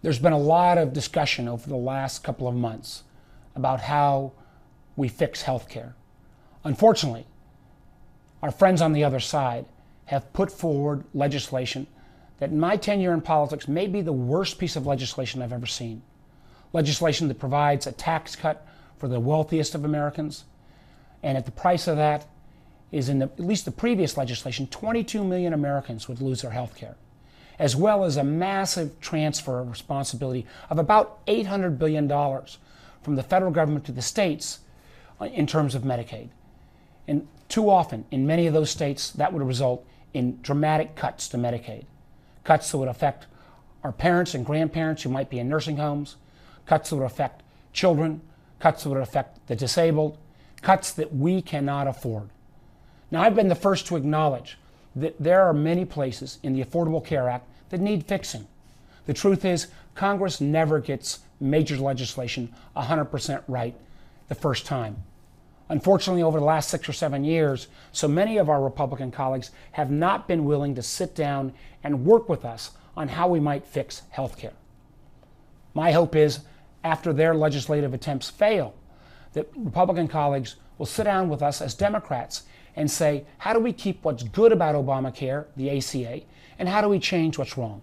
There's been a lot of discussion over the last couple of months about how we fix healthcare. Unfortunately, our friends on the other side have put forward legislation that in my tenure in politics may be the worst piece of legislation I've ever seen. Legislation that provides a tax cut for the wealthiest of Americans, and at the price of that is, in at least the previous legislation, 22 million Americans would lose their health care, as well as a massive transfer of responsibility of about $800 billion from the federal government to the states in terms of Medicaid. And too often, in many of those states, that would result in dramatic cuts to Medicaid. Cuts that would affect our parents and grandparents who might be in nursing homes, cuts that would affect children, cuts that would affect the disabled, cuts that we cannot afford. Now, I've been the first to acknowledge that there are many places in the Affordable Care Act that need fixing. The truth is, Congress never gets major legislation 100% right the first time. Unfortunately, over the last 6 or 7 years, so many of our Republican colleagues have not been willing to sit down and work with us on how we might fix health care. My hope is, after their legislative attempts fail, that Republican colleagues will sit down with us as Democrats and say, how do we keep what's good about Obamacare, the ACA, and how do we change what's wrong?